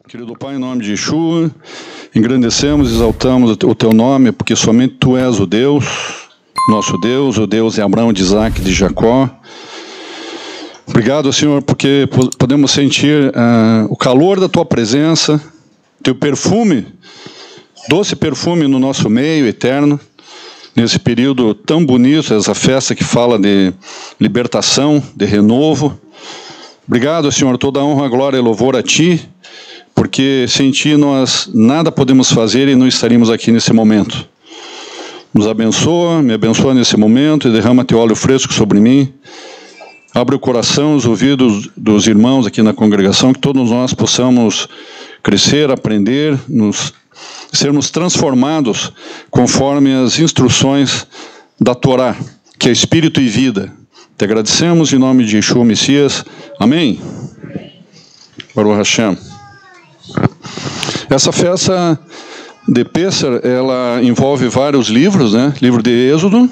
Querido Pai, em nome de Yeshua, engrandecemos, exaltamos o Teu nome, porque somente Tu és o Deus, nosso Deus, o Deus de Abraão, de Isaac e de Jacó. Obrigado, Senhor, porque podemos sentir o calor da Tua presença, Teu perfume, doce perfume no nosso meio eterno, nesse período tão bonito, essa festa que fala de libertação, de renovo. Obrigado, Senhor, toda a honra, glória e louvor a Ti, porque sem Ti nós nada podemos fazer e não estaríamos aqui nesse momento. Nos abençoa, me abençoa nesse momento e derrama Teu óleo fresco sobre mim. Abre o coração, os ouvidos dos irmãos aqui na congregação, que todos nós possamos crescer, aprender, sermos transformados conforme as instruções da Torá, que é Espírito e vida. Te agradecemos em nome de Yeshua Messias. Amém? Baruch Hashem. Essa festa de Pêssar, ela envolve vários livros, né? Livro de Êxodo,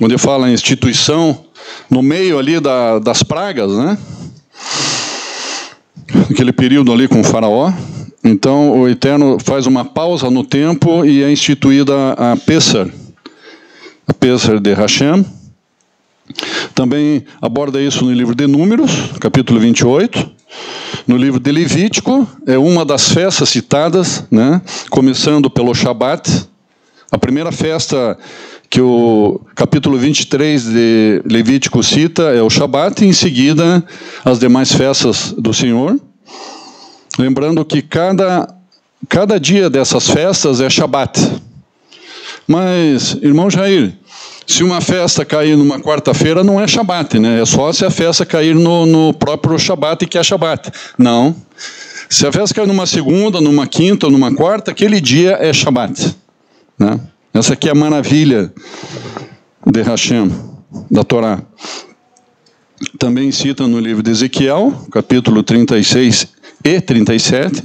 onde fala a instituição no meio ali das pragas, né? Aquele período ali com o faraó. Então o Eterno faz uma pausa no tempo e é instituída a Pêssar de Hashem. Também aborda isso no livro de Números, capítulo 28. No livro de Levítico, é uma das festas citadas, né? Começando pelo Shabat. A primeira festa que o capítulo 23 de Levítico cita é o Shabat, e em seguida as demais festas do Senhor. Lembrando que cada dia dessas festas é Shabat. Mas, irmão Jair, se uma festa cair numa quarta-feira, não é Shabat, né? É só se a festa cair no próprio Shabat, que é Shabat. Não. Se a festa cair numa segunda, numa quinta ou numa quarta, aquele dia é Shabat, né? Essa aqui é a maravilha de Hashem, da Torá. Também cita no livro de Ezequiel, capítulo 36 e 37,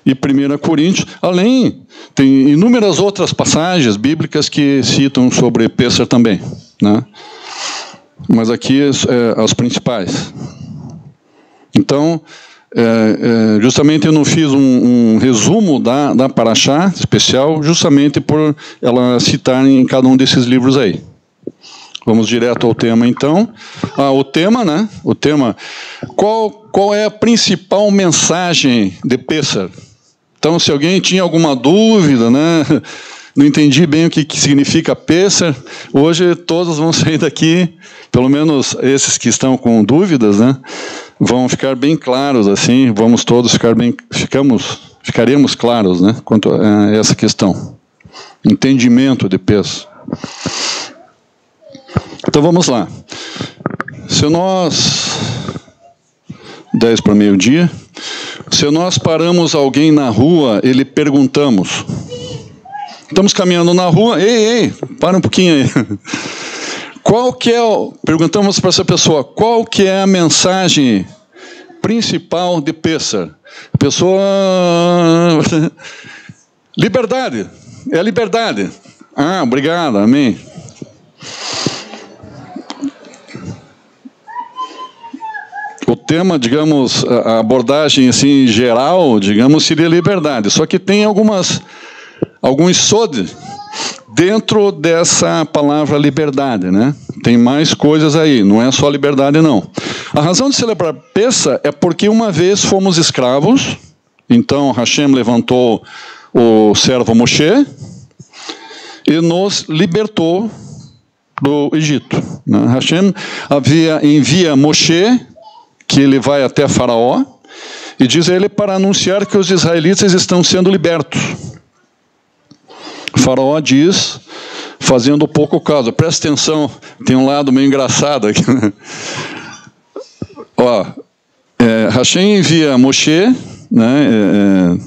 e 1 Coríntios, além, tem inúmeras outras passagens bíblicas que citam sobre Pêssar também, né? Mas aqui as principais. Então, justamente eu não fiz um resumo da Parashá especial, justamente por ela citar em cada um desses livros aí. Vamos direto ao tema, então. O tema, né? O tema. Qual é a principal mensagem de Pêssar? Então, se alguém tinha alguma dúvida, né? Não entendi bem o que significa Pêssar, hoje todos vão sair daqui, pelo menos esses que estão com dúvidas, né? Vão ficar bem claros, assim, vamos todos ficaremos claros, né? Quanto a essa questão. Entendimento de Pêssar. Então vamos lá. Se nós 10 para meio-dia, se nós paramos alguém na rua e lhe perguntamos, estamos caminhando na rua, ei, para um pouquinho aí. Perguntamos para essa pessoa, qual que é a mensagem principal de Pêssar? A pessoa, liberdade, é a liberdade. Obrigado, amém. O tema, digamos, a abordagem assim, geral, digamos, seria liberdade. Só que tem alguns sod dentro dessa palavra liberdade, né? Tem mais coisas aí, não é só liberdade, não. A razão de celebrar Pêssar é porque uma vez fomos escravos, então Hashem levantou o servo Moshe e nos libertou do Egito, né? Hashem envia Moshe, que ele vai até Faraó, e diz a ele para anunciar que os israelitas estão sendo libertos. O Faraó diz, fazendo pouco caso. Presta atenção, tem um lado meio engraçado aqui. Hashem envia Moshe, né,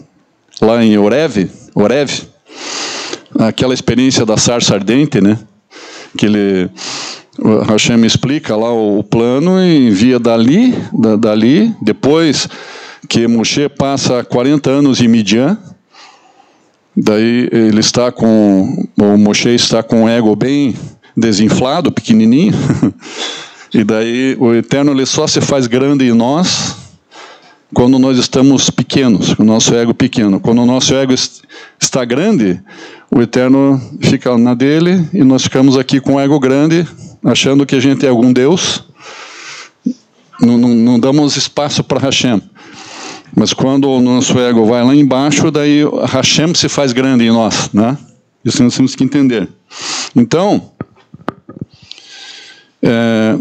lá em Horeb, aquela experiência da sarça ardente, né, que Hashem explica lá o plano e envia dali, depois que Moshe passa 40 anos em Midian, Daí ele está o Moshe está com o ego bem desinflado, pequenininho, e daí o Eterno ele só se faz grande em nós quando nós estamos pequenos, com o nosso ego pequeno. Quando o nosso ego está grande, o Eterno fica na dele e nós ficamos aqui com o ego grande, achando que a gente é algum Deus. Não damos espaço para Hashem. Mas quando o nosso ego vai lá embaixo, daí Hashem se faz grande em nós, né? Isso nós temos que entender. Então,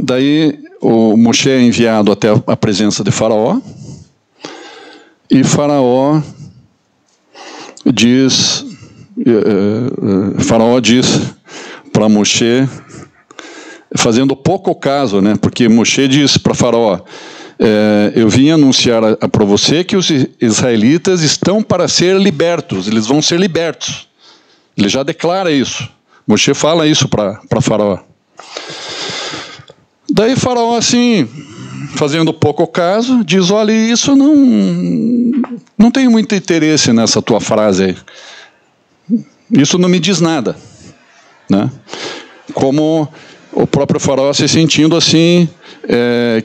daí o Moshe é enviado até a presença de Faraó, e Faraó diz para Moshe, fazendo pouco caso, né? Porque Moshe diz para Faraó: eu vim anunciar para você que os israelitas estão para ser libertos, eles vão ser libertos. Ele já declara isso. Moshe fala isso para Faraó. Daí Faraó, assim, fazendo pouco caso, diz: olha, isso não tem muito interesse nessa tua frase aí. Isso não me diz nada, né? Como o próprio Faraó se sentindo assim,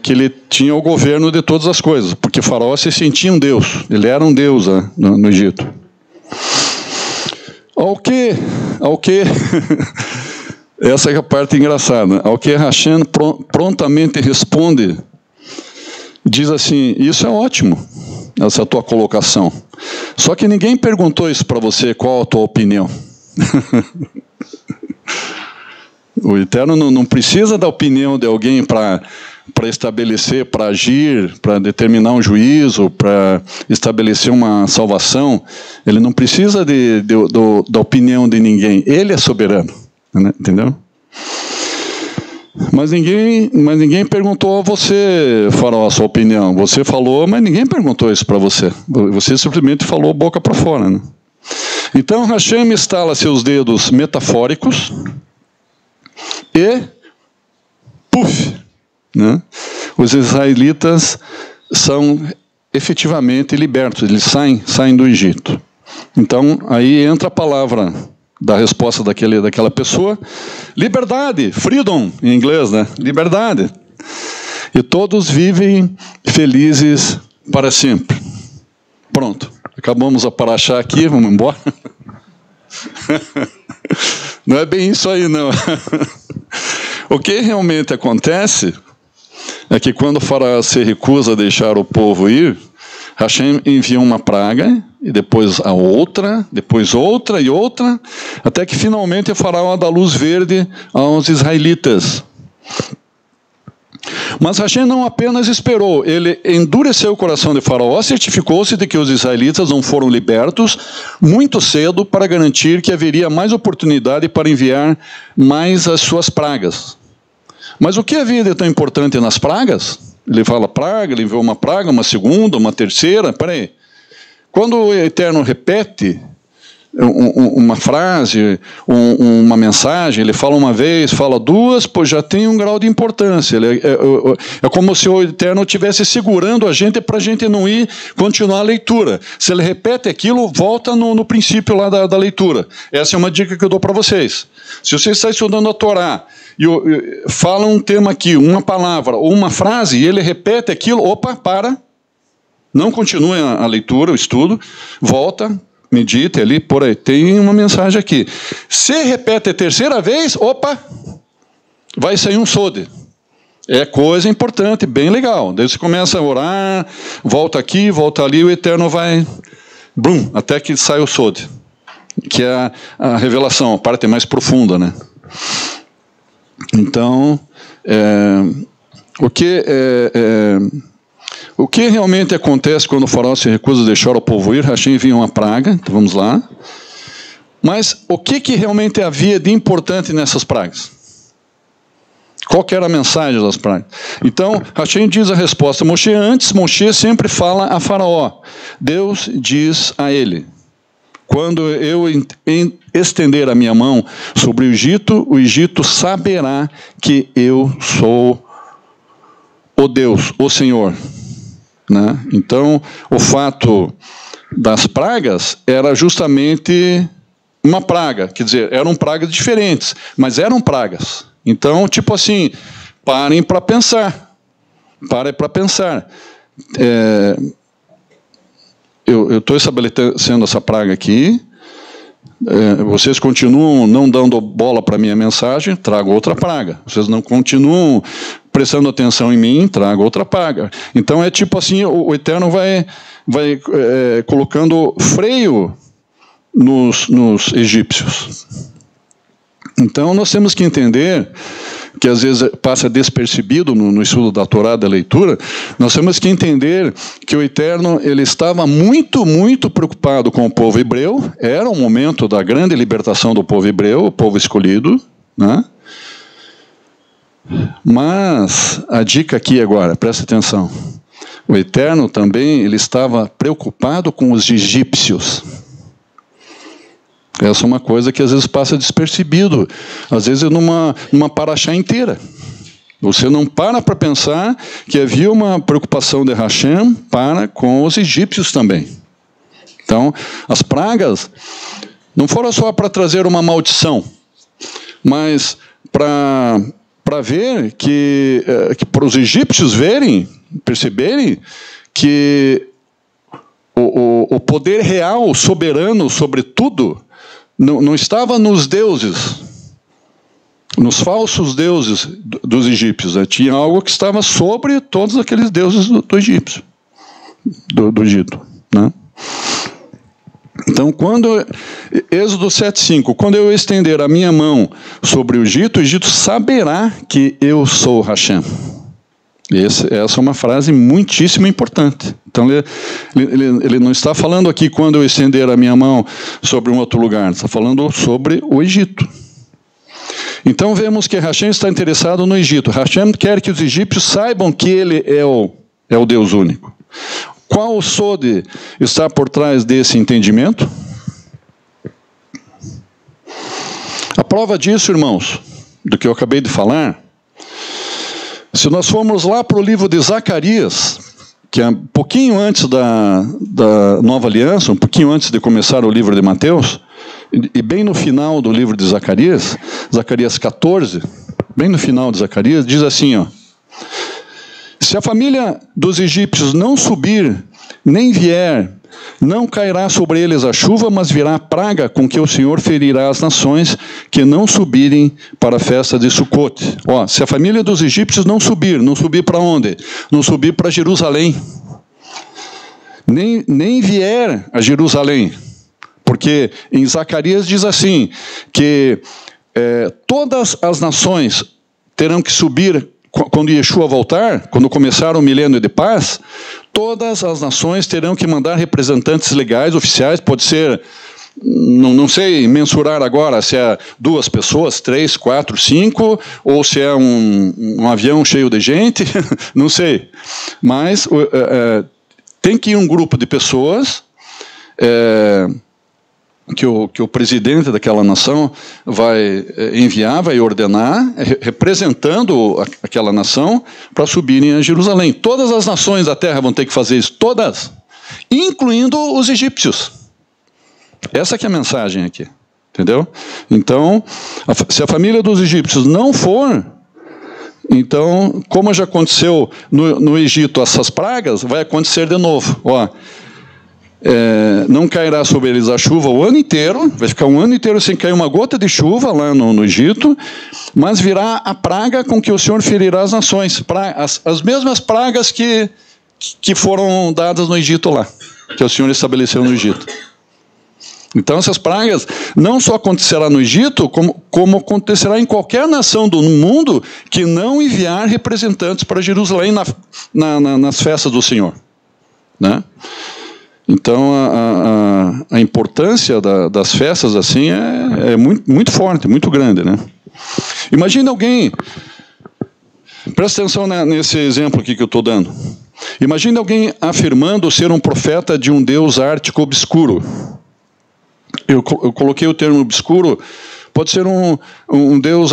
que ele tinha o governo de todas as coisas, porque Faraó se sentia um Deus, ele era um Deus, né, no Egito. Ao que essa é a parte engraçada, ao que Hashem prontamente responde, diz assim: isso é ótimo, essa tua colocação, só que ninguém perguntou isso para você, qual a tua opinião? O Eterno não precisa da opinião de alguém para estabelecer, para agir, para determinar um juízo, para estabelecer uma salvação. Ele não precisa da opinião de ninguém. Ele é soberano, né? Entendeu? Mas ninguém perguntou a você, Faraó, a sua opinião. Você falou, mas ninguém perguntou isso para você. Você simplesmente falou boca para fora, né? Então Hashem estala seus dedos metafóricos e, puf, né? Os israelitas são efetivamente libertos, eles saem do Egito. Então, aí entra a palavra da resposta daquela pessoa: liberdade, freedom, em inglês, né? Liberdade. E todos vivem felizes para sempre. Pronto, acabamos a paraxá aqui, vamos embora. Não é bem isso aí, não. O que realmente acontece é que quando o Faraó se recusa a deixar o povo ir, Hashem envia uma praga, e depois a outra, depois outra e outra, até que finalmente o Faraó dá luz verde aos israelitas. Mas Hashem não apenas esperou, ele endureceu o coração de Faraó, certificou-se de que os israelitas não foram libertos muito cedo para garantir que haveria mais oportunidade para enviar mais as suas pragas. Mas o que havia de tão importante nas pragas? Ele fala praga, ele enviou uma praga, uma segunda, uma terceira. Peraí. Quando o Eterno repete uma frase, uma mensagem, ele fala uma vez, fala duas, pois já tem um grau de importância. É como se o Eterno estivesse segurando a gente para a gente não ir continuar a leitura. Se ele repete aquilo, volta no princípio lá da leitura. Essa é uma dica que eu dou para vocês. Se você está estudando a Torá e fala um tema aqui, uma palavra ou uma frase, e ele repete aquilo, opa, para, não continue a leitura, o estudo, volta, medite ali, por aí, tem uma mensagem aqui. Se repete a terceira vez, opa, vai sair um sode. É coisa importante, bem legal. Daí você começa a orar, volta aqui, volta ali, o Eterno vai, brum, até que sai o sode, que é a revelação, a parte mais profunda, né? Então, o que realmente acontece quando o Faraó se recusa a deixar o povo ir? Hashem envia uma praga, então vamos lá. Mas o que realmente havia de importante nessas pragas? Qual que era a mensagem das pragas? Então, Hashem diz a resposta. Moshe sempre fala a Faraó. Deus diz a ele: quando eu estender a minha mão sobre o Egito saberá que eu sou o Deus, o Senhor. Né? Então, o fato das pragas era justamente uma praga, quer dizer, eram pragas diferentes, mas eram pragas. Então, tipo assim, parem para pensar. Parem para pensar. Eu estou estabelecendo essa praga aqui, vocês continuam não dando bola para a minha mensagem, trago outra praga. Vocês não continuam prestando atenção em mim, trago outra praga. Então, é tipo assim, o Eterno vai colocando freio nos egípcios. Então, nós temos que entender que às vezes passa despercebido no estudo da Torá, da leitura, nós temos que entender que o Eterno ele estava muito, muito preocupado com o povo hebreu, era o momento da grande libertação do povo hebreu, o povo escolhido, né? Mas, a dica aqui agora, presta atenção, o Eterno também ele estava preocupado com os egípcios. Essa é uma coisa que às vezes passa despercebido, às vezes numa paraxá inteira. Você não para pensar que havia uma preocupação de Hashem para com os egípcios também. Então, as pragas não foram só para trazer uma maldição, mas para ver que para os egípcios verem, perceberem que o poder real, soberano sobre tudo, não estava nos deuses, nos falsos deuses dos egípcios. Né? Tinha algo que estava sobre todos aqueles deuses do Egito. Né? Então, Êxodo 7,5, quando eu estender a minha mão sobre o Egito saberá que eu sou Hashem. Essa é uma frase muitíssimo importante. Então, ele não está falando aqui quando eu estender a minha mão sobre um outro lugar, está falando sobre o Egito. Então, vemos que Hashem está interessado no Egito. Hashem quer que os egípcios saibam que ele é o Deus único. Qual o sode está por trás desse entendimento? A prova disso, irmãos, do que eu acabei de falar, se nós formos lá para o livro de Zacarias, que é um pouquinho antes da Nova Aliança, um pouquinho antes de começar o livro de Mateus, e bem no final do livro de Zacarias, Zacarias 14, bem no final de Zacarias, diz assim, ó, se a família dos egípcios não subir, nem vier, não cairá sobre eles a chuva, mas virá a praga com que o Senhor ferirá as nações que não subirem para a festa de Sucote. Ó, se a família dos egípcios não subir para onde? Não subir para Jerusalém. Nem vier a Jerusalém. Porque em Zacarias diz assim, que todas as nações terão que subir, quando Yeshua voltar, quando começar o milênio de paz, todas as nações terão que mandar representantes legais, oficiais, pode ser, não sei mensurar agora se é 2 pessoas, 3, 4, 5, ou se é um avião cheio de gente, não sei. Mas tem que ir um grupo de pessoas que o presidente daquela nação vai enviar, vai ordenar, representando aquela nação, para subirem a Jerusalém. Todas as nações da terra vão ter que fazer isso, todas, incluindo os egípcios. Essa que é a mensagem aqui, entendeu? Então, se a família dos egípcios não for, então, como já aconteceu no Egito essas pragas, vai acontecer de novo. Ó, não cairá sobre eles a chuva o ano inteiro, vai ficar um ano inteiro sem cair uma gota de chuva lá no Egito, mas virá a praga com que o Senhor ferirá as nações, as mesmas pragas que foram dadas no Egito lá, que o Senhor estabeleceu no Egito. Então essas pragas não só acontecerá no Egito, como acontecerá em qualquer nação do mundo que não enviar representantes para Jerusalém nas festas do Senhor, né? Então, a importância das festas assim é muito, muito forte, muito grande, né? Imagina alguém, presta atenção nesse exemplo aqui que eu estou dando. Imagina alguém afirmando ser um profeta de um Deus ártico obscuro. Eu coloquei o termo obscuro, pode ser um Deus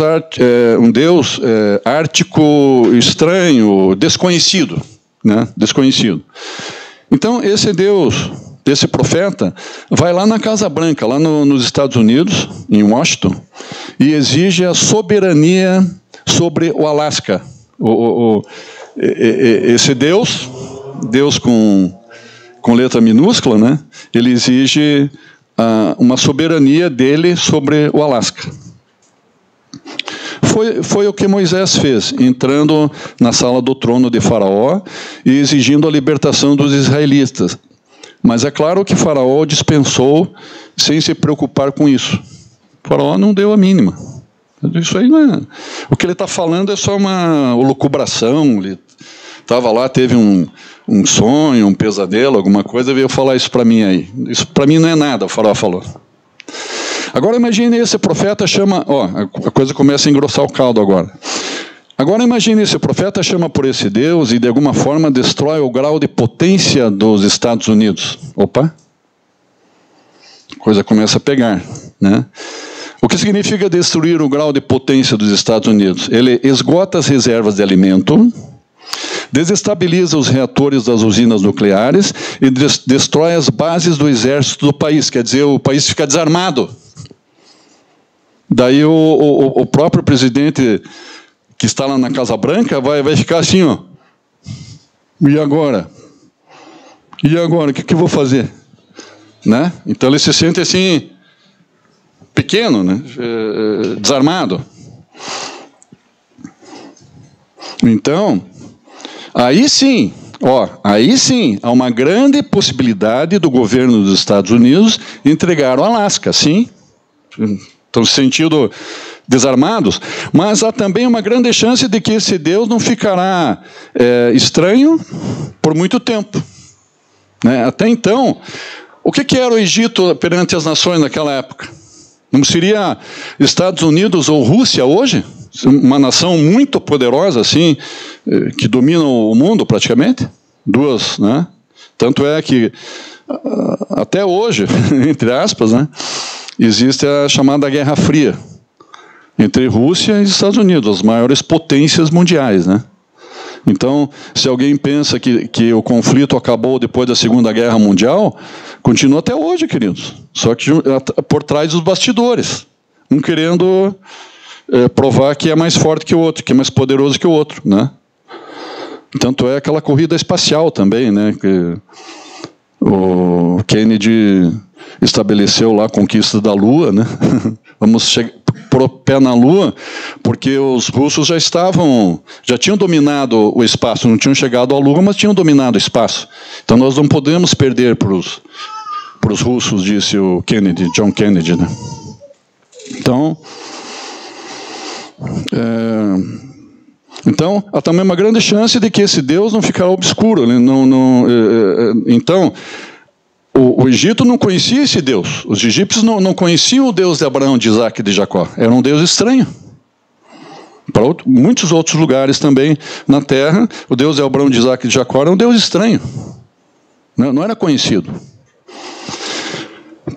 ártico estranho, desconhecido, né? Desconhecido. Então, esse Deus desse profeta vai lá na Casa Branca, lá nos Estados Unidos, em Washington, e exige a soberania sobre o Alasca. Esse Deus com letra minúscula, né? Ele exige uma soberania dele sobre o Alasca. Foi o que Moisés fez, entrando na sala do trono de Faraó e exigindo a libertação dos israelitas. Mas é claro que Faraó dispensou sem se preocupar com isso. Faraó não deu a mínima. Isso aí não é... O que ele está falando é só uma lucubração. Ele estava lá, teve um sonho, um pesadelo, alguma coisa, veio falar isso para mim aí. Isso para mim não é nada, o Faraó falou. Agora imagine esse profeta chama... a coisa começa a engrossar o caldo agora. Agora imagine esse profeta chama por esse Deus e de alguma forma destrói o grau de potência dos Estados Unidos. Opa! A coisa começa a pegar, né? O que significa destruir o grau de potência dos Estados Unidos? Ele esgota as reservas de alimento, desestabiliza os reatores das usinas nucleares e destrói as bases do exército do país. Quer dizer, o país fica desarmado. Daí o próprio presidente que está lá na Casa Branca vai ficar assim, ó. E agora? E agora? O que eu vou fazer? Né? Então ele se sente assim, pequeno, né? Desarmado. Então, aí sim, há uma grande possibilidade do governo dos Estados Unidos entregar o Alasca, sim. Estão se sentindo desarmados, mas há também uma grande chance de que esse Deus não ficará estranho por muito tempo. Né? Até então, o que era o Egito perante as nações naquela época? Não seria Estados Unidos ou Rússia hoje? Uma nação muito poderosa, assim, que domina o mundo praticamente? Duas, né? Tanto é que, até hoje, entre aspas, né, existe a chamada Guerra Fria entre Rússia e Estados Unidos, as maiores potências mundiais, né? Então, se alguém pensa que o conflito acabou depois da Segunda Guerra Mundial, continua até hoje, queridos. Só que por trás dos bastidores. Um querendo provar que é mais forte que o outro, que é mais poderoso que o outro, né? Tanto é aquela corrida espacial também, né? Que o Kennedy estabeleceu lá a conquista da Lua, né? Vamos pôr o pé na Lua, porque os russos já tinham dominado o espaço, não tinham chegado à Lua, mas tinham dominado o espaço. Então nós não podemos perder para os russos, disse o Kennedy, John Kennedy, né? Então, há também uma grande chance de que esse Deus não ficará obscuro. Então, o Egito não conhecia esse Deus. Os egípcios não conheciam o Deus de Abraão, de Isaac e de Jacó. Era um Deus estranho. Para muitos outros lugares também na terra, o Deus de Abraão, de Isaac e de Jacó era um Deus estranho. Não era conhecido.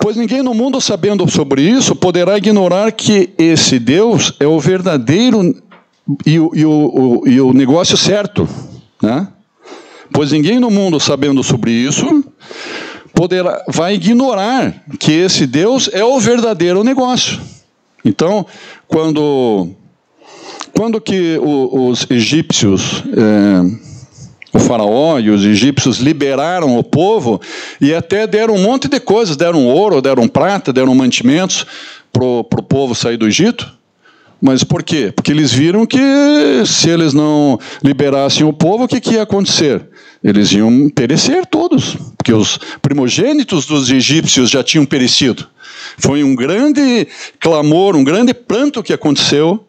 Pois ninguém no mundo, sabendo sobre isso, poderá ignorar que esse Deus é o verdadeiro e o negócio certo. Né? Pois ninguém no mundo, sabendo sobre isso, vai ignorar que esse Deus é o verdadeiro negócio. Então, quando que os egípcios, o faraó e os egípcios liberaram o povo e até deram um monte de coisas, deram ouro, deram prata, deram mantimentos para o povo sair do Egito. Mas por quê? Porque eles viram que se eles não liberassem o povo, o que ia acontecer? Eles iam perecer todos, porque os primogênitos dos egípcios já tinham perecido. Foi um grande clamor, um grande pranto que aconteceu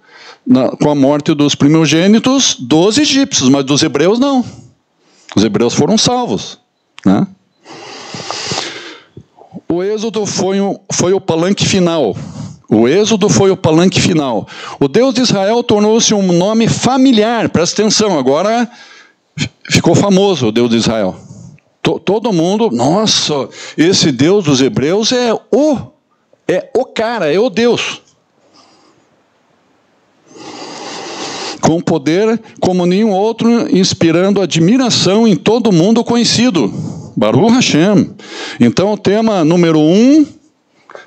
com a morte dos primogênitos dos egípcios, mas dos hebreus não. Os hebreus foram salvos. Né? O êxodo foi o palanque final. O êxodo foi o palanque final. O Deus de Israel tornou-se um nome familiar. Presta atenção, agora ficou famoso o Deus de Israel. Todo mundo, nossa, esse Deus dos hebreus é o cara, é o Deus. Com poder como nenhum outro, inspirando admiração em todo mundo conhecido. Baruch Hashem. Então, o tema número 1,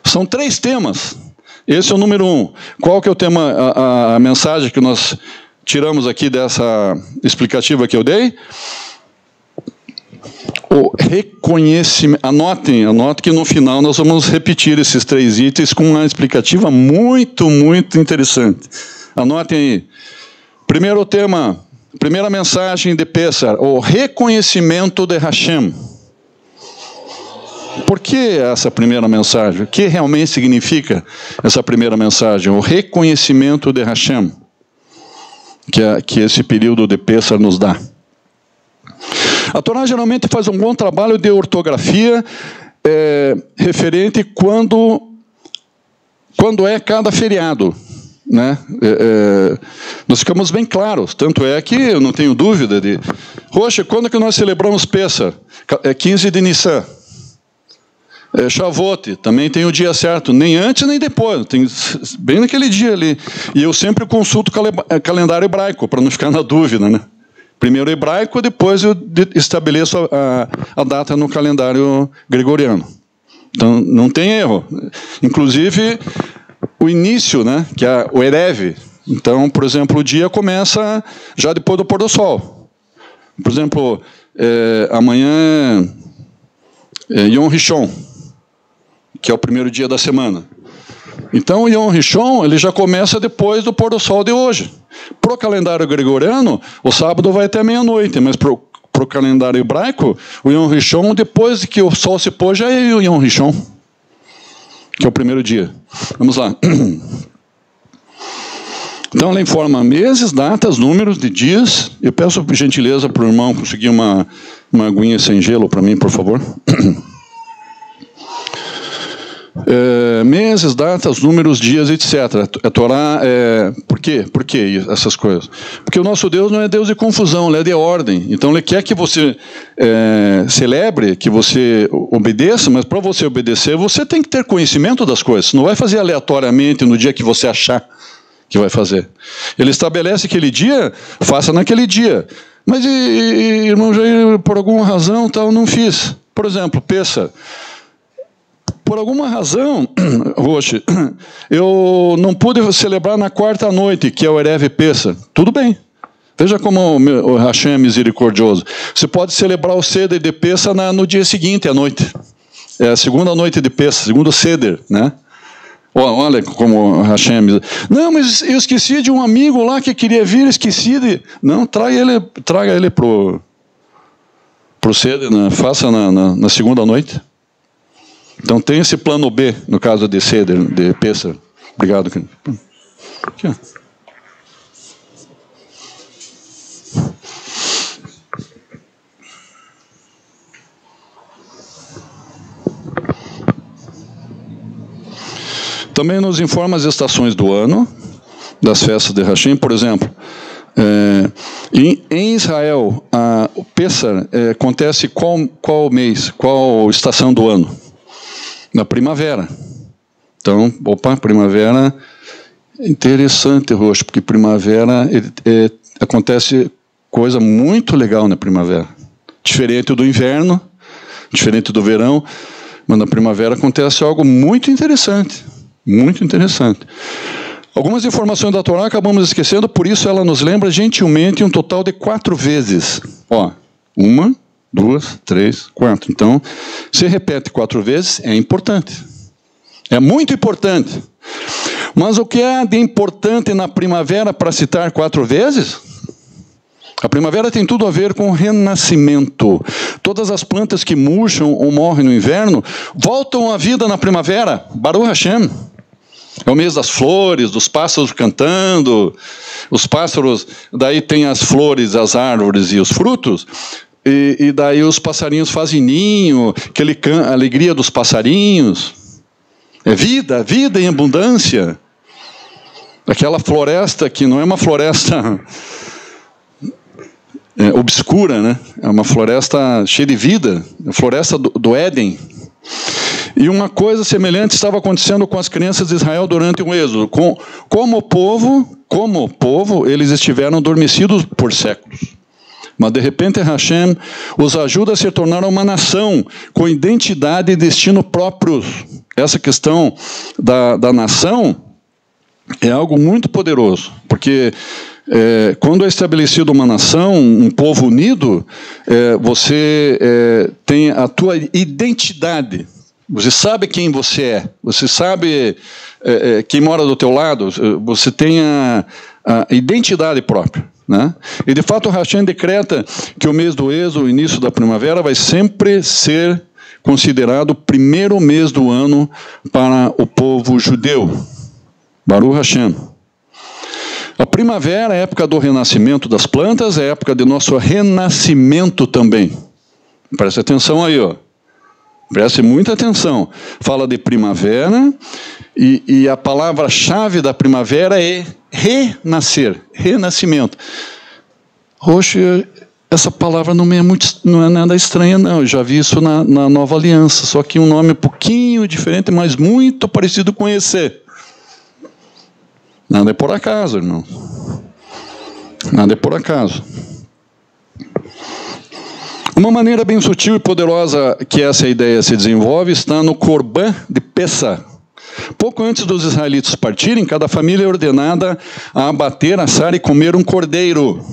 são 3 temas. Esse é o número 1. Qual que é o tema, a mensagem que nós tiramos aqui dessa explicativa que eu dei? O reconhecimento. Anotem que no final nós vamos repetir esses 3 itens com uma explicativa muito, muito interessante. Anotem aí. Primeiro tema, primeira mensagem de Pessah, o reconhecimento de Hashem. Por que essa primeira mensagem? O que realmente significa essa primeira mensagem? O reconhecimento de Hashem, que esse período de Pessah nos dá. A Torá geralmente faz um bom trabalho de ortografia referente quando é cada feriado, né? Nós ficamos bem claros, tanto é que eu não tenho dúvida de... Roxa, quando que nós celebramos Pessah? 15 de Nissan. Shavuot, também tem o dia certo, nem antes nem depois, tem bem naquele dia ali. E eu sempre consulto o calendário hebraico, para não ficar na dúvida, né? Primeiro hebraico, depois eu estabeleço a data no calendário gregoriano. Então, não tem erro. Inclusive, o início, né, que é o Erev. Então, por exemplo, o dia começa já depois do pôr do sol. Por exemplo, amanhã é Yom Rishon, que é o primeiro dia da semana. Então, o Yom Rishon, ele já começa depois do pôr do sol de hoje. Para o calendário gregoriano, o sábado vai até meia-noite, mas para o calendário hebraico, o Yom Rishon, depois que o sol se pôs, já é o Yom Rishon, que é o primeiro dia. Vamos lá. Então, ela informa meses, datas, números de dias. Eu peço, por gentileza, para o irmão conseguir uma aguinha sem gelo para mim, por favor. Meses, datas, números, dias, etc. A Torá, por quê? Por que essas coisas? Porque o nosso Deus não é Deus de confusão, Ele é de ordem. Então, Ele quer que você celebre, que você obedeça, mas para você obedecer, você tem que ter conhecimento das coisas. Não vai fazer aleatoriamente no dia que você achar que vai fazer. Ele estabelece aquele dia, faça naquele dia. Mas, irmão Jair, por alguma razão, tal, não fiz. Por exemplo, Pessah. Por alguma razão, Roche, eu não pude celebrar na quarta noite, que é o Erev Pessah. Tudo bem. Veja como o Hashem é misericordioso. Você pode celebrar o Seder de Pessah no dia seguinte, à noite. É a segunda noite de Pessah, segundo Seder, né? Olha como o Hashem é misericordioso. Não, mas eu esqueci de um amigo lá que queria vir, esqueci de... Não, traga ele pro Seder, né? Faça na segunda noite. Então, tem esse plano B, no caso de Seder, de Pessah. Obrigado. Aqui, ó. Também nos informa as estações do ano, das festas de Hashem. Por exemplo, em Israel, o Pessah acontece qual mês, qual estação do ano? Na primavera. Então, primavera é interessante, Roxo, porque primavera acontece coisa muito legal na primavera. Diferente do inverno, diferente do verão, mas na primavera acontece algo muito interessante. Muito interessante. Algumas informações da Torá acabamos esquecendo, por isso ela nos lembra gentilmente um total de 4 vezes. 1, 2, 3, 4. Então, se repete 4 vezes, é importante. É muito importante. Mas o que é de importante na primavera para citar 4 vezes? A primavera tem tudo a ver com o renascimento. Todas as plantas que murcham ou morrem no inverno voltam à vida na primavera. Baruch Hashem. É o mês das flores, dos pássaros cantando. Os pássaros, daí tem as flores, as árvores e os frutos. E daí os passarinhos fazem ninho, a alegria dos passarinhos. É vida, vida em abundância. Aquela floresta que não é uma floresta obscura, né? É uma floresta cheia de vida, a floresta do Éden. E uma coisa semelhante estava acontecendo com as crianças de Israel durante o êxodo. Como povo, eles estiveram adormecidos por séculos. Mas, de repente, Hashem os ajuda a se tornar uma nação com identidade e destino próprios. Essa questão da nação é algo muito poderoso, porque quando é estabelecida uma nação, um povo unido, você tem a tua identidade. Você sabe quem você é. Você sabe quem mora do teu lado. Você tem a identidade própria, né? E, de fato, Hashem decreta que o mês do Êxodo, o início da primavera, vai sempre ser considerado o primeiro mês do ano para o povo judeu. Baruch Hashem. A primavera é a época do renascimento das plantas, é a época de nosso renascimento também. Preste atenção aí, ó. Preste muita atenção. Fala de primavera e a palavra-chave da primavera é renascer, renascimento. Roxo, essa palavra não é nada estranha, não. Eu já vi isso na Nova Aliança, só que um nome um pouquinho diferente, mas muito parecido com esse. Nada é por acaso, irmão. Nada é por acaso. Uma maneira bem sutil e poderosa que essa ideia se desenvolve está no Corban de Pessah. Pouco antes dos israelitas partirem, cada família é ordenada a abater, assar e comer um cordeiro.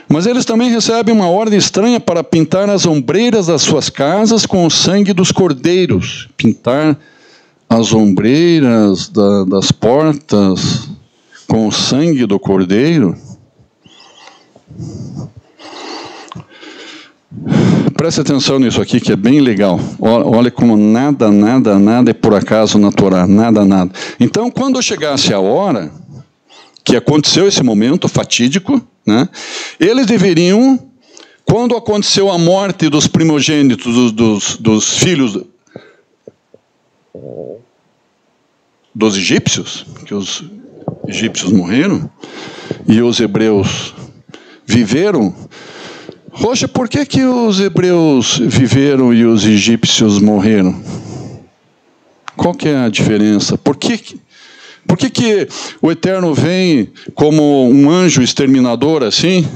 Mas eles também recebem uma ordem estranha para pintar as ombreiras das suas casas com o sangue dos cordeiros. Pintar as ombreiras das portas com o sangue do cordeiro. Preste atenção nisso aqui, que é bem legal. Olha como nada é por acaso na Torá. Nada. Então, quando chegasse a hora que aconteceu esse momento fatídico, né, eles deveriam, quando aconteceu a morte dos primogênitos, dos filhos dos egípcios, que os egípcios morreram, e os hebreus viveram. Roxa, por que os hebreus viveram e os egípcios morreram? Qual que é a diferença? Por que o Eterno vem como um anjo exterminador assim,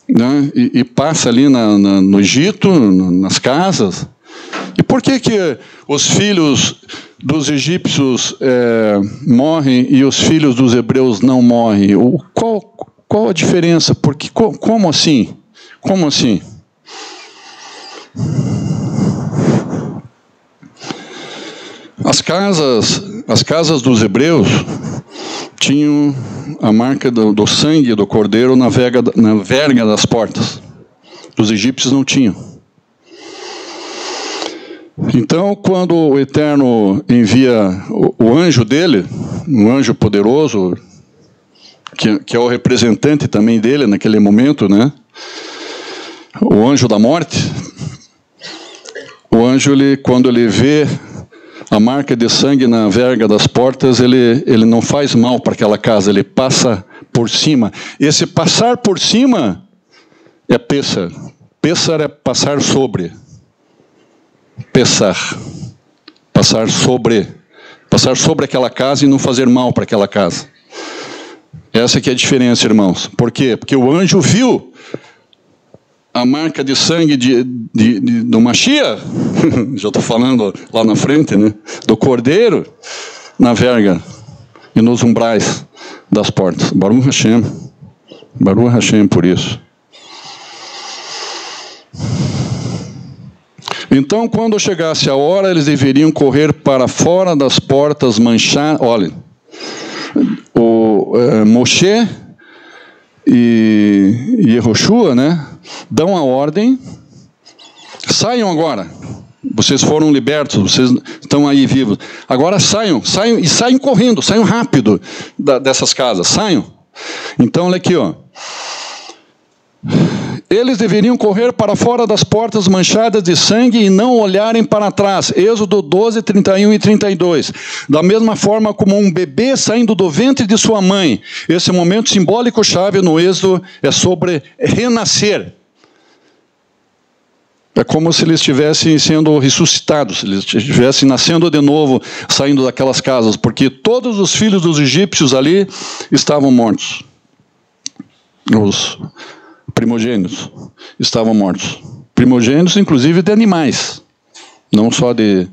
né, e passa ali no Egito, nas casas? E por que os filhos dos egípcios morrem e os filhos dos hebreus não morrem? Qual a diferença? Porque, como assim? Como assim? As casas dos hebreus tinham a marca do sangue do cordeiro na verga das portas. Os egípcios não tinham. Então, quando o Eterno envia o anjo dele, um anjo poderoso, que é o representante também dele naquele momento, né? O anjo da morte. O anjo, quando ele vê a marca de sangue na verga das portas, ele não faz mal para aquela casa, ele passa por cima. Esse passar por cima é Pessar. Pessar é passar sobre. Pessar. Passar sobre aquela casa e não fazer mal para aquela casa. Essa que é a diferença, irmãos. Por quê? Porque o anjo viu a marca de sangue do Mashiach, já estou falando lá na frente, né? Do cordeiro, na verga e nos umbrais das portas. Baruch Hashem por isso. Então, quando chegasse a hora, eles deveriam correr para fora das portas manchadas. Olhem, Moshe e Yehoshua, né, dão a ordem: saiam agora. Vocês foram libertos, vocês estão aí vivos. Agora saiam e saiam correndo, saiam rápido dessas casas, saiam. Então, olha aqui, ó. Eles deveriam correr para fora das portas manchadas de sangue e não olharem para trás. Êxodo 12, 31 e 32. Da mesma forma como um bebê saindo do ventre de sua mãe. Esse momento simbólico-chave no Êxodo é sobre renascer. É como se eles estivessem sendo ressuscitados, eles estivessem nascendo de novo, saindo daquelas casas, porque todos os filhos dos egípcios ali estavam mortos. Os primogênitos estavam mortos. Primogênitos, inclusive, de animais, não só de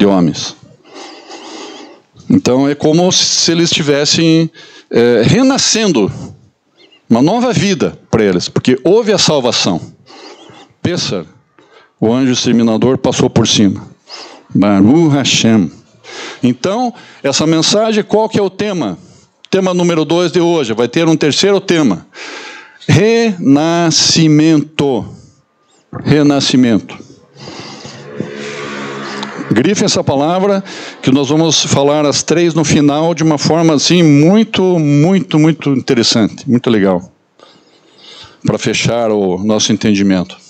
homens. Então, é como se eles estivessem renascendo, uma nova vida para eles, porque houve a salvação. Pessar, o anjo exterminador passou por cima. Baruch Hashem. Então, essa mensagem, qual que é o tema? Tema número 2 de hoje, vai ter um terceiro tema. Renascimento. Renascimento. Grife essa palavra, que nós vamos falar as 3 no final, de uma forma assim, muito interessante, muito legal, para fechar o nosso entendimento.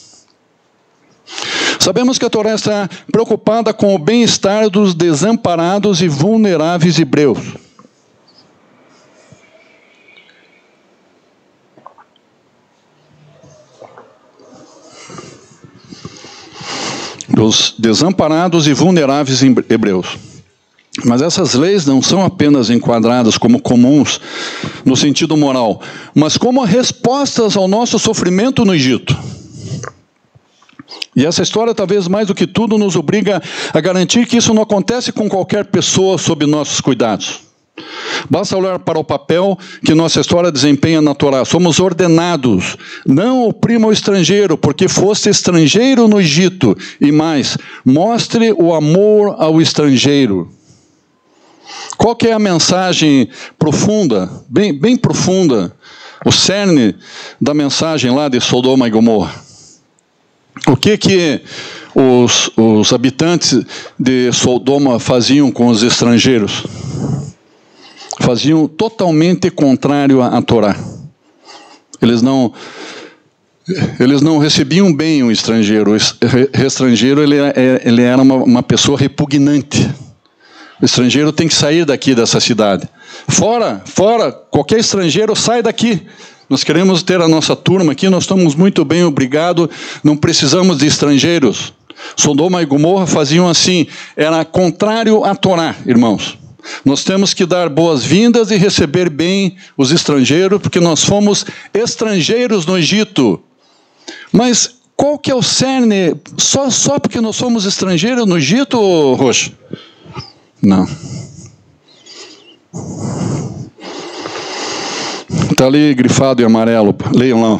Sabemos que a Torá está preocupada com o bem-estar dos desamparados e vulneráveis hebreus. Dos desamparados e vulneráveis hebreus. Mas essas leis não são apenas enquadradas como comuns no sentido moral, mas como respostas ao nosso sofrimento no Egito. E essa história, talvez mais do que tudo, nos obriga a garantir que isso não acontece com qualquer pessoa sob nossos cuidados. Basta olhar para o papel que nossa história desempenha na Torá. Somos ordenados, não oprima o estrangeiro, porque foste estrangeiro no Egito. E mais, mostre o amor ao estrangeiro. Qual que é a mensagem profunda, bem profunda, o cerne da mensagem lá de Sodoma e Gomorra? O que os habitantes de Sodoma faziam com os estrangeiros? Faziam totalmente contrário à Torá. Eles não recebiam bem o estrangeiro. O estrangeiro ele era uma pessoa repugnante. O estrangeiro tem que sair daqui dessa cidade. Fora, qualquer estrangeiro sai daqui. Nós queremos ter a nossa turma aqui, nós estamos muito bem, obrigado, não precisamos de estrangeiros. Sodoma e Gomorra faziam assim, era contrário à Torá, irmãos. Nós temos que dar boas-vindas e receber bem os estrangeiros, porque nós fomos estrangeiros no Egito. Mas qual que é o cerne? Só porque nós somos estrangeiros no Egito, Roxo? Não. Está ali grifado em amarelo, leiam lá.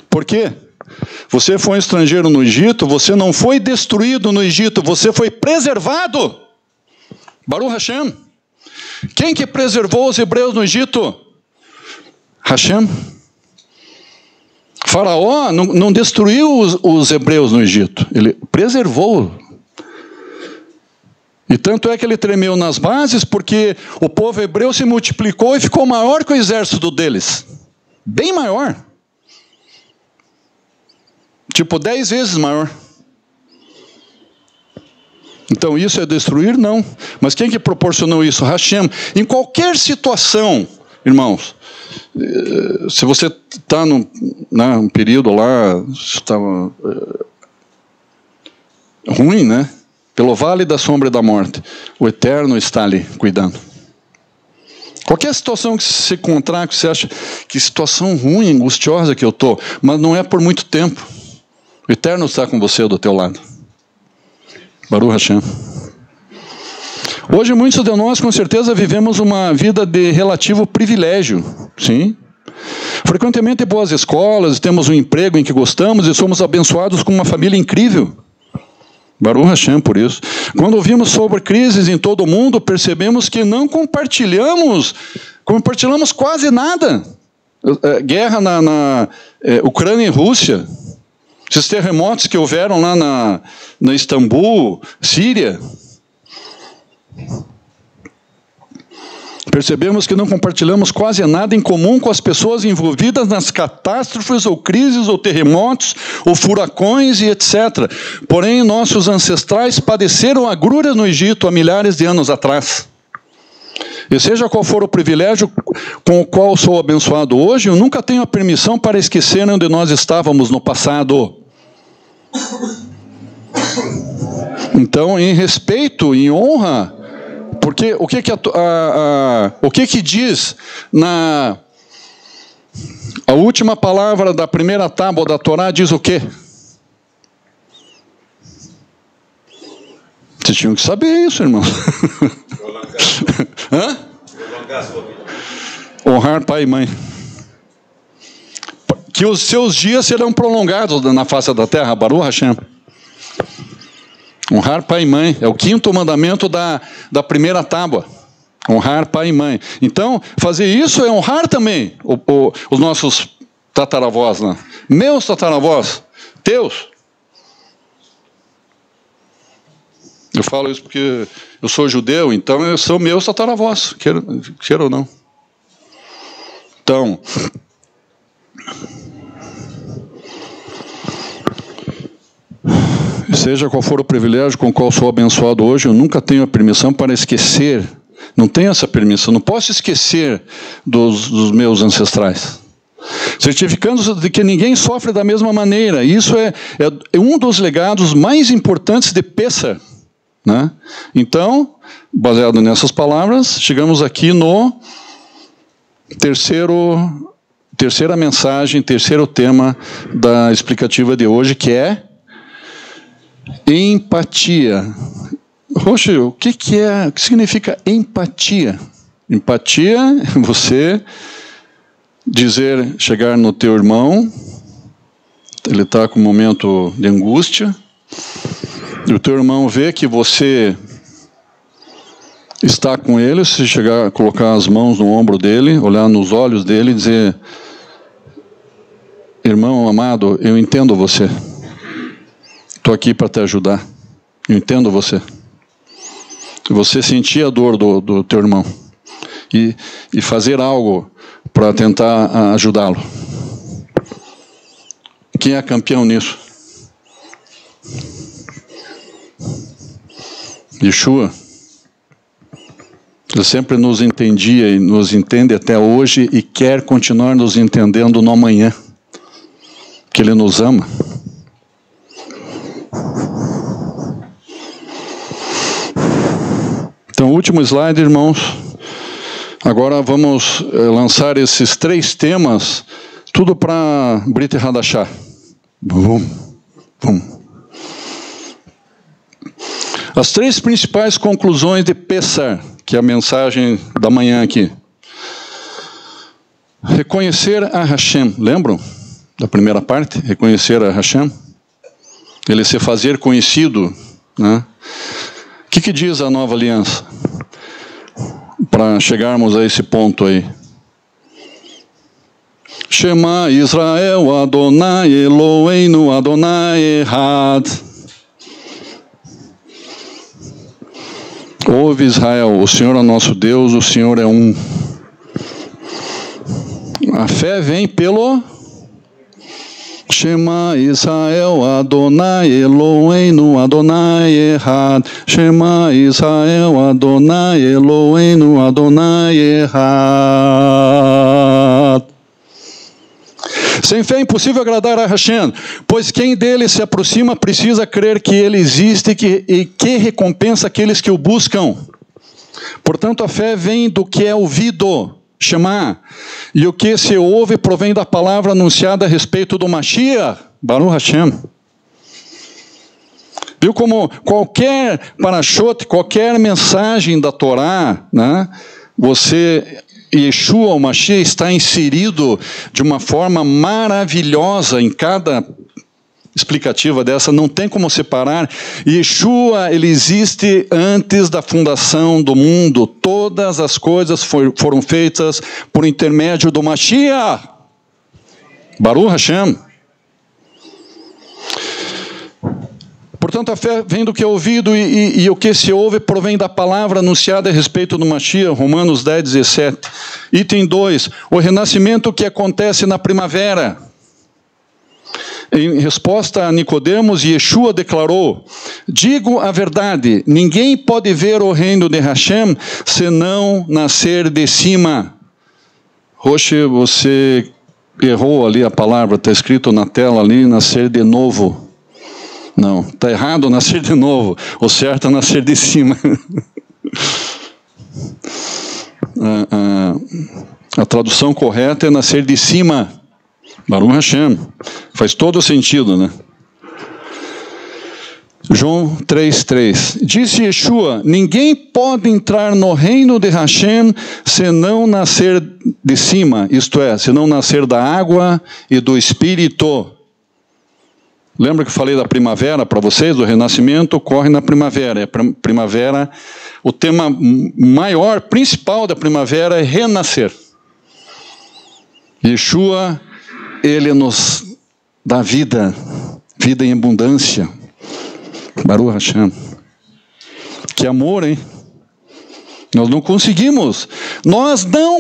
Por quê? Você foi um estrangeiro no Egito, você não foi destruído no Egito, você foi preservado. Baruch Hashem. Quem que preservou os hebreus no Egito? Hashem. Faraó não destruiu os hebreus no Egito, ele preservou. E tanto é que ele tremeu nas bases, porque o povo hebreu se multiplicou e ficou maior que o exército deles. Bem maior. Tipo 10 vezes maior. Então isso é destruir? Não. Mas quem que proporcionou isso? Hashem. Em qualquer situação, irmãos, se você está num período lá, estava ruim, né? Pelo vale da sombra e da morte, o Eterno está ali, cuidando. Qualquer situação que você encontrar, que você acha que situação ruim, angustiosa que eu estou, mas não é por muito tempo. O Eterno está com você do teu lado. Baruch Hashem. Hoje muitos de nós com certeza vivemos uma vida de relativo privilégio. Sim. Frequentemente boas escolas, temos um emprego em que gostamos e somos abençoados com uma família incrível. Baruch Hashem por isso. Quando ouvimos sobre crises em todo o mundo, percebemos que não compartilhamos quase nada. Guerra na Ucrânia e Rússia. Esses terremotos que houveram lá na Istambul, Síria. Percebemos que não compartilhamos quase nada em comum com as pessoas envolvidas nas catástrofes, ou crises, ou terremotos, ou furacões e etc. Porém, nossos ancestrais padeceram agruras no Egito há milhares de anos atrás. E seja qual for o privilégio com o qual sou abençoado hoje, eu nunca tenho a permissão para esquecer onde nós estávamos no passado. Então, em respeito, em honra, porque o que diz A última palavra da primeira tábua da Torá diz o quê? Vocês tinham que saber isso, irmão. Hã? Honrar pai e mãe. Que os seus dias serão prolongados na face da terra. Baruch Hashem. Honrar pai e mãe. É o 5º mandamento da primeira tábua. Honrar pai e mãe. Então, fazer isso é honrar também os nossos tataravós lá. Meus tataravós. Teus. Eu falo isso porque eu sou judeu, então eu sou meus tataravós, queira ou não. Então, seja qual for o privilégio com o qual sou abençoado hoje, eu nunca tenho a permissão para esquecer. Não tenho essa permissão, não posso esquecer dos meus ancestrais. Certificando de que ninguém sofre da mesma maneira. Isso é um dos legados mais importantes de Pessah. Né? Então, baseado nessas palavras, chegamos aqui no terceira mensagem, terceiro tema da explicativa de hoje, que é empatia. Roxo, o que significa empatia? Empatia é você chegar no teu irmão, ele está com um momento de angústia, e o teu irmão vê que você está com ele, se chegar a colocar as mãos no ombro dele, olhar nos olhos dele e dizer: irmão amado, eu entendo você. Estou aqui para te ajudar. Eu entendo você. Você sentir a dor do teu irmão. E fazer algo para tentar ajudá-lo. Quem é campeão nisso? Yeshua. Ele sempre nos entendia e nos entende até hoje e quer continuar nos entendendo no amanhã. Que Ele nos ama. Então, último slide, irmãos. Agora vamos lançar esses 3 temas, tudo para Brit Hadashah. Vum. As 3 principais conclusões de Pessah, que é a mensagem da manhã aqui. Reconhecer a Hashem. Lembram da primeira parte? Reconhecer a Hashem. Ele se fazer conhecido. Né? O que diz a nova aliança? Para chegarmos a esse ponto aí. Shema Israel Adonai Eloheinu Adonai Echad. Ouve Israel, o Senhor é nosso Deus, o Senhor é um. A fé vem pelo Shema Israel Adonai Eloheinu Adonai Echad. Shema Israel Adonai Eloheinu Adonai Echad. Sem fé é impossível agradar a Hashem, pois quem dele se aproxima precisa crer que ele existe e que recompensa aqueles que o buscam. Portanto, a fé vem do que é ouvido, Shema, e o que se ouve provém da palavra anunciada a respeito do Mashiach, Baruch Hashem. Viu como qualquer parashote, qualquer mensagem da Torá, né, Yeshua, o Mashiach, está inserido de uma forma maravilhosa em cada explicativa dessa, não tem como separar. Yeshua, ele existe antes da fundação do mundo. Todas as coisas foram feitas por intermédio do Mashiach. Baruch Hashem. Portanto, a fé vem do que é ouvido e o que se ouve provém da palavra anunciada a respeito do Mashiach, Romanos 10, 17. Item 2, o renascimento que acontece na primavera. Em resposta a Nicodemos, Yeshua declarou: digo a verdade, ninguém pode ver o reino de Hashem senão nascer de cima. Roche, você errou ali a palavra, está escrito na tela ali, nascer de novo. Não, está errado nascer de novo. O certo é nascer de cima. A tradução correta é nascer de cima. Baruch Hashem. Faz todo sentido, né? João 3:3. Disse Yeshua: ninguém pode entrar no reino de Hashem se não nascer de cima, isto é, se não nascer da água e do Espírito. Lembra que eu falei da primavera para vocês? Do renascimento ocorre na primavera. Primavera, o tema maior, principal da primavera é renascer. Yeshua, ele nos dá vida, vida em abundância. Baruch Hashem. Que amor, hein? Nós não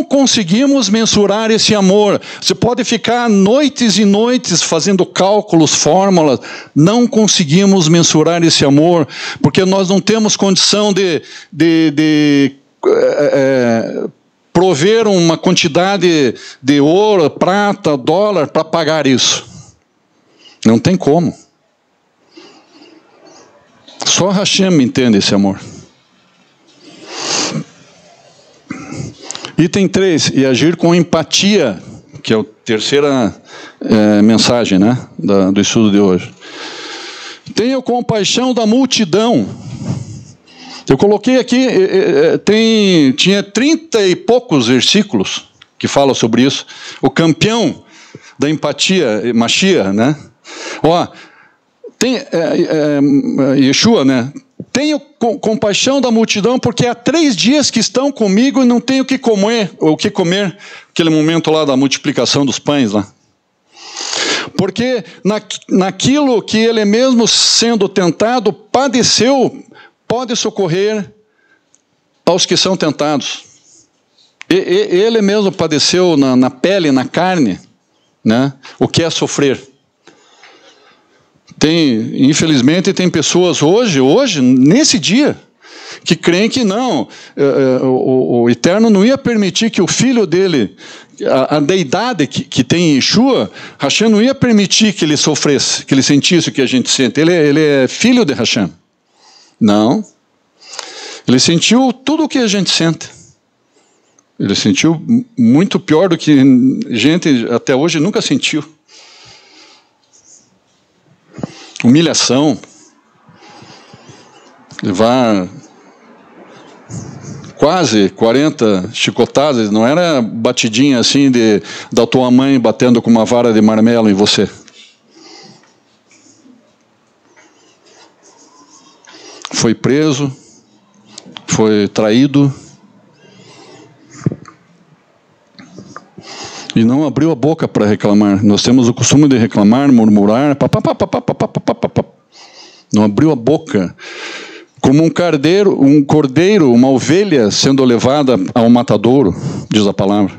conseguimos mensurar esse amor. Você pode ficar noites e noites fazendo cálculos, fórmulas, não conseguimos mensurar esse amor, porque nós não temos condição de prover uma quantidade de ouro, prata, dólar para pagar isso. Não tem como. Só Hashem entende esse amor. Item 3, e agir com empatia, que é a terceira mensagem, né, do estudo de hoje. Tenha compaixão da multidão. Eu coloquei aqui, tinha 30 e poucos versículos que falam sobre isso. O campeão da empatia, Mashiach, né? Ó, Yeshua, né? Tenho compaixão da multidão, porque há 3 dias que estão comigo e não tenho o que comer. Aquele momento lá da multiplicação dos pães lá. Porque naquilo que ele mesmo sendo tentado, padeceu, pode socorrer aos que são tentados. Ele mesmo padeceu na pele, na carne, né? O que é sofrer. Infelizmente, tem pessoas hoje, nesse dia, que creem que não, o Eterno não ia permitir que o filho dele, a deidade que tem em Yeshua, Hashem não ia permitir que ele sofresse, que ele sentisse o que a gente sente. Ele é filho de Hashem. Não. Ele sentiu tudo o que a gente sente. Ele sentiu muito pior do que gente até hoje nunca sentiu. Humilhação, levar quase 40 chicotadas, não era batidinha assim da tua mãe batendo com uma vara de marmelo em você. Foi preso, foi traído e não abriu a boca para reclamar. Nós temos o costume de reclamar, murmurar, não abriu a boca. Como um cordeiro, uma ovelha sendo levada ao matadouro, diz a palavra.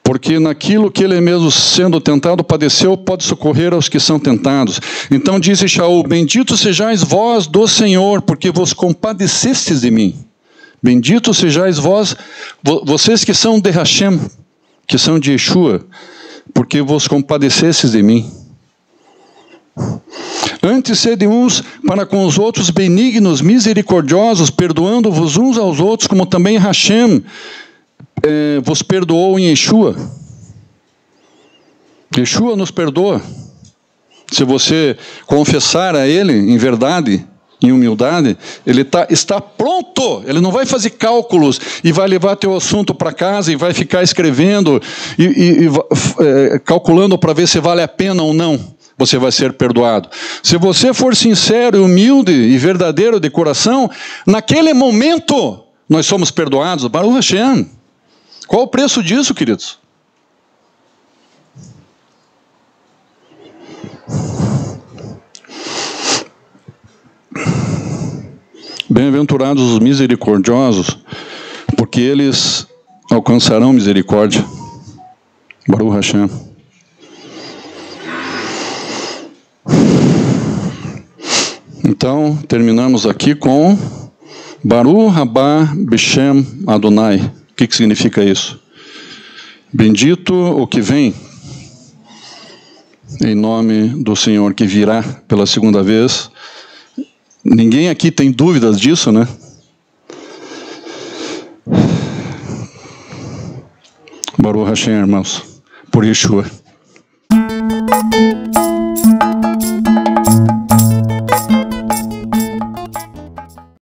Porque naquilo que ele mesmo sendo tentado padeceu, pode socorrer aos que são tentados. Então disse Shaul: bendito sejais vós do Senhor, porque vos compadecestes de mim. Bendito sejais vós, vocês que são de Hashem, que são de Yeshua, porque vos compadecestes de mim. Antes sede uns para com os outros benignos, misericordiosos, perdoando-vos uns aos outros, como também Hashem vos perdoou em Yeshua. Yeshua nos perdoa. Se você confessar a Ele em verdade, em humildade, ele está pronto. Ele não vai fazer cálculos e vai levar teu assunto para casa e vai ficar escrevendo e calculando para ver se vale a pena ou não. Você vai ser perdoado. Se você for sincero, humilde e verdadeiro de coração, naquele momento nós somos perdoados. Baruch Hashem. Qual o preço disso, queridos? Bem-aventurados os misericordiosos, porque eles alcançarão misericórdia. Baruch Hashem. Então, terminamos aqui com Baruch Haba B'Shem Adonai. O que significa isso? Bendito o que vem, em nome do Senhor que virá pela segunda vez. Ninguém aqui tem dúvidas disso, né? Baruch Hashem, irmãos, por Yeshua.